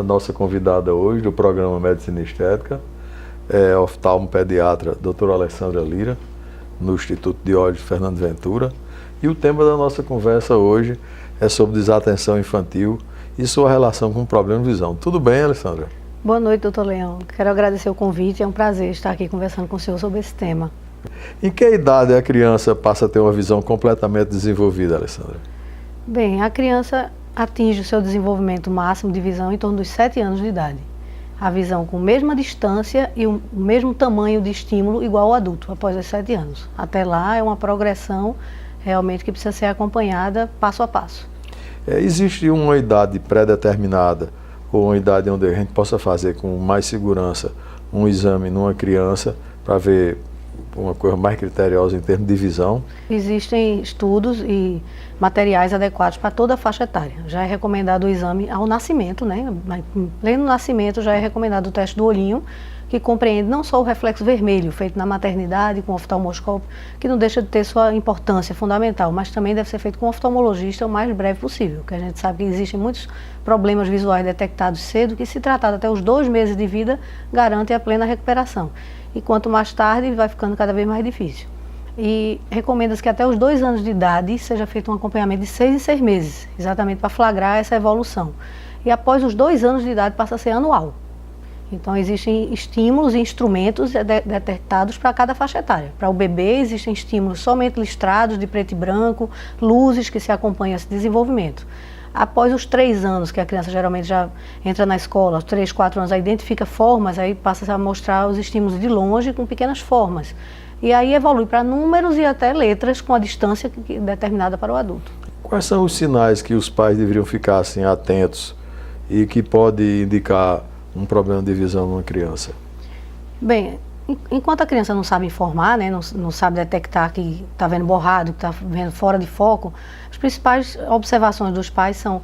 A nossa convidada hoje do programa Medicina Estética é a oftalmopediatra doutora Alessandra Lira, no Instituto de Olhos Fernando Ventura. E o tema da nossa conversa hoje é sobre desatenção infantil e sua relação com o problema de visão. Tudo bem, Alessandra? Boa noite, doutor Leão. Quero agradecer o convite, é um prazer estar aqui conversando com o senhor sobre esse tema. Em que idade a criança passa a ter uma visão completamente desenvolvida, Alessandra? Bem, a criança atinge o seu desenvolvimento máximo de visão em torno dos 7 anos de idade. A visão com a mesma distância e o mesmo tamanho de estímulo igual ao adulto, após os 7 anos. Até lá é uma progressão realmente que precisa ser acompanhada passo a passo. Existe uma idade pré-determinada ou uma idade onde a gente possa fazer com mais segurança um exame numa criança para ver uma coisa mais criteriosa em termos de visão? Existem estudos e materiais adequados para toda a faixa etária. Já é recomendado o exame ao nascimento, né? Em pleno nascimento já é recomendado o teste do olhinho, que compreende não só o reflexo vermelho, feito na maternidade, com oftalmoscópio, que não deixa de ter sua importância fundamental, mas também deve ser feito com o oftalmologista o mais breve possível, porque a gente sabe que existem muitos problemas visuais detectados cedo, que se tratado até os 2 meses de vida, garante a plena recuperação. E quanto mais tarde, vai ficando cada vez mais difícil. E recomenda-se que até os 2 anos de idade seja feito um acompanhamento de 6 em 6 meses, exatamente para flagrar essa evolução. E após os 2 anos de idade passa a ser anual. Então existem estímulos e instrumentos detectados para cada faixa etária. Para o bebê existem estímulos somente listrados, de preto e branco, luzes que se acompanham a esse desenvolvimento. Após os 3 anos, que a criança geralmente já entra na escola, 3, 4 anos, aí identifica formas, aí passa a mostrar os estímulos de longe com pequenas formas. E aí evolui para números e até letras com a distância determinada para o adulto. Quais são os sinais que os pais deveriam ficar assim, atentos e que pode indicar um problema de visão numa criança? Bem, enquanto a criança não sabe informar, né, não sabe detectar que está vendo borrado, que está vendo fora de foco, as principais observações dos pais são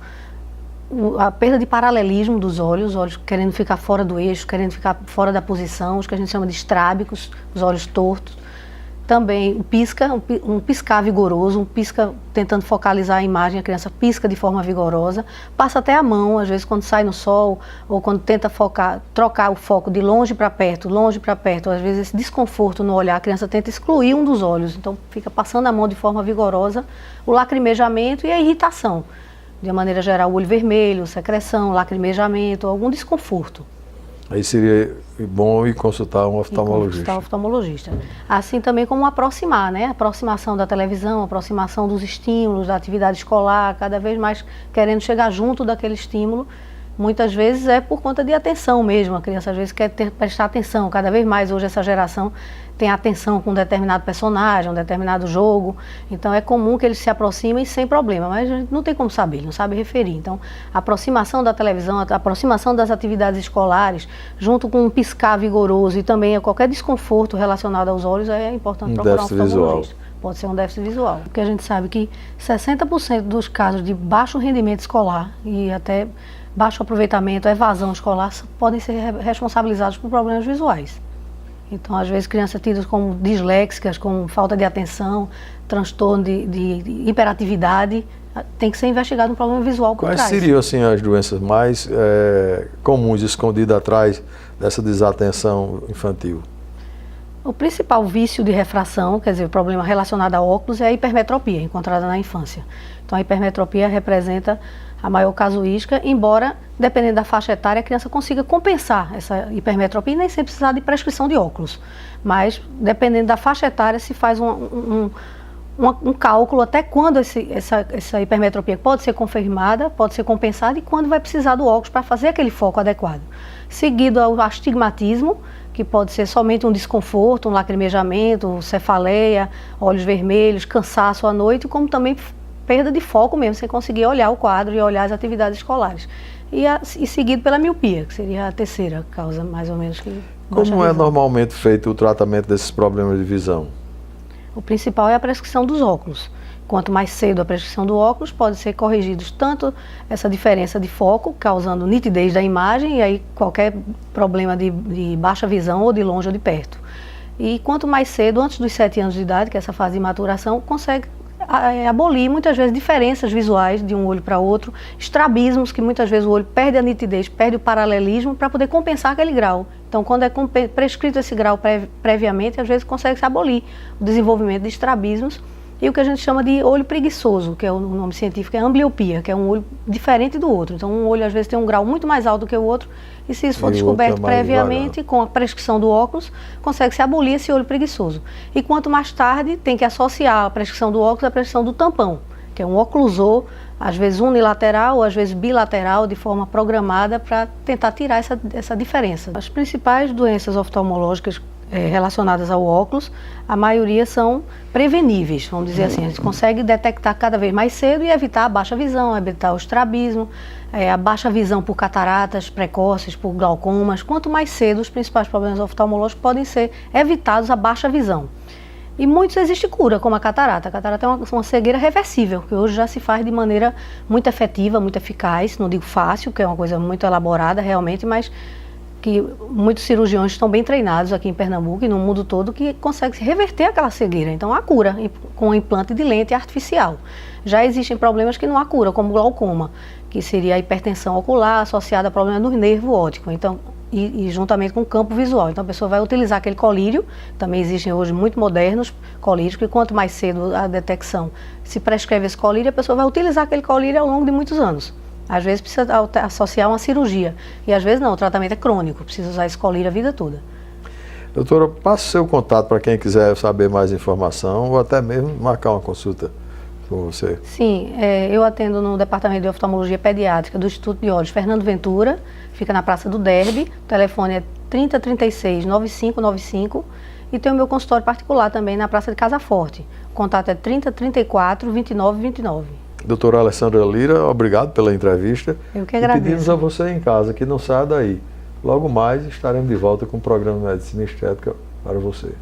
a perda de paralelismo dos olhos, os olhos querendo ficar fora do eixo, querendo ficar fora da posição, os que a gente chama de estrábicos, os olhos tortos. Também o pisca, um piscar vigoroso, um pisca tentando focalizar a imagem, a criança pisca de forma vigorosa, passa até a mão, às vezes quando sai no sol, ou quando tenta trocar o foco de longe para perto, às vezes esse desconforto no olhar, a criança tenta excluir um dos olhos, então fica passando a mão de forma vigorosa, o lacrimejamento e a irritação. De maneira geral, o olho vermelho, secreção, lacrimejamento, algum desconforto. Aí seria bom ir consultar um oftalmologista. Consultar um oftalmologista. Assim também como aproximar, né? Aproximação da televisão, aproximação dos estímulos, da atividade escolar, cada vez mais querendo chegar junto daquele estímulo. Muitas vezes é por conta de atenção mesmo, a criança às vezes quer prestar atenção, cada vez mais hoje essa geração tem atenção com um determinado personagem, um determinado jogo, então é comum que eles se aproximem sem problema, mas a gente não tem como saber, não sabe referir. Então a aproximação da televisão, a aproximação das atividades escolares, junto com um piscar vigoroso e também qualquer desconforto relacionado aos olhos, é importante procurar um oftalmologista. Pode ser um déficit visual, porque a gente sabe que 60% dos casos de baixo rendimento escolar e até baixo aproveitamento, evasão escolar, podem ser responsabilizados por problemas visuais. Então, às vezes, crianças tidas como disléxicas, com falta de atenção, transtorno de hiperatividade, tem que ser investigado um problema visual por trás. Quais seriam, assim, as doenças mais comuns, escondidas atrás dessa desatenção infantil? O principal vício de refração, quer dizer, o problema relacionado a óculos, é a hipermetropia, encontrada na infância. Então, a hipermetropia representa a maior casuística, embora, dependendo da faixa etária, a criança consiga compensar essa hipermetropia e nem sempre precisar de prescrição de óculos. Mas, dependendo da faixa etária, se faz um cálculo até quando essa hipermetropia pode ser confirmada, pode ser compensada e quando vai precisar do óculos para fazer aquele foco adequado. Seguido ao astigmatismo, que pode ser somente um desconforto, um lacrimejamento, cefaleia, olhos vermelhos, cansaço à noite, como também perda de foco mesmo, sem conseguir olhar o quadro e olhar as atividades escolares. E seguido pela miopia, que seria a terceira causa, mais ou menos. Como é normalmente feito o tratamento desses problemas de visão? O principal é a prescrição dos óculos. Quanto mais cedo a prescrição do óculos, pode ser corrigidos tanto essa diferença de foco, causando nitidez da imagem, e aí qualquer problema de baixa visão, ou de longe ou de perto. E quanto mais cedo, antes dos 7 anos de idade, que é essa fase de maturação, consegue abolir muitas vezes diferenças visuais de um olho para outro, estrabismos, que muitas vezes o olho perde a nitidez, perde o paralelismo para poder compensar aquele grau. Então, quando é prescrito esse grau previamente, às vezes consegue-se abolir o desenvolvimento de estrabismos e o que a gente chama de olho preguiçoso, que é o nome científico, é ambliopia, que é um olho diferente do outro. Então, um olho às vezes tem um grau muito mais alto do que o outro, e se isso for descoberto previamente, com a prescrição do óculos, consegue-se abolir esse olho preguiçoso. E quanto mais tarde, tem que associar a prescrição do óculos à prescrição do tampão, que é um oclusor, às vezes unilateral ou às vezes bilateral, de forma programada para tentar tirar essa diferença. As principais doenças oftalmológicas relacionadas ao óculos, a maioria são preveníveis, vamos dizer assim. A gente consegue detectar cada vez mais cedo e evitar a baixa visão, evitar o estrabismo, a baixa visão por cataratas precoces, por glaucomas. Quanto mais cedo, os principais problemas oftalmológicos podem ser evitados, a baixa visão. E muitos existe cura, como a catarata. A catarata é uma cegueira reversível, que hoje já se faz de maneira muito efetiva, muito eficaz, não digo fácil, que é uma coisa muito elaborada realmente, mas que muitos cirurgiões estão bem treinados aqui em Pernambuco e no mundo todo, que conseguem reverter aquela cegueira. Então há cura com implante de lente artificial. Já existem problemas que não há cura, como glaucoma, que seria a hipertensão ocular associada a problema do nervo óptico. Então, e juntamente com o campo visual. Então a pessoa vai utilizar aquele colírio, também existem hoje muito modernos colírios, que quanto mais cedo a detecção se prescreve esse colírio, a pessoa vai utilizar aquele colírio ao longo de muitos anos. Às vezes precisa associar uma cirurgia, e às vezes não, o tratamento é crônico, precisa usar esse colírio a vida toda. Doutora, passe o seu contato para quem quiser saber mais informação ou até mesmo marcar uma consulta com você. Sim, eu atendo no Departamento de Oftalmologia Pediátrica do Instituto de Olhos Fernando Ventura, fica na Praça do Derby, o telefone é 3036-9595 e tem o meu consultório particular também na Praça de Casa Forte. O contato é 3034-2929. Doutora Alessandra Lira, obrigado pela entrevista. Eu que agradeço. E pedimos a você em casa que não saia daí. Logo mais estaremos de volta com o programa Medicina Estética para você.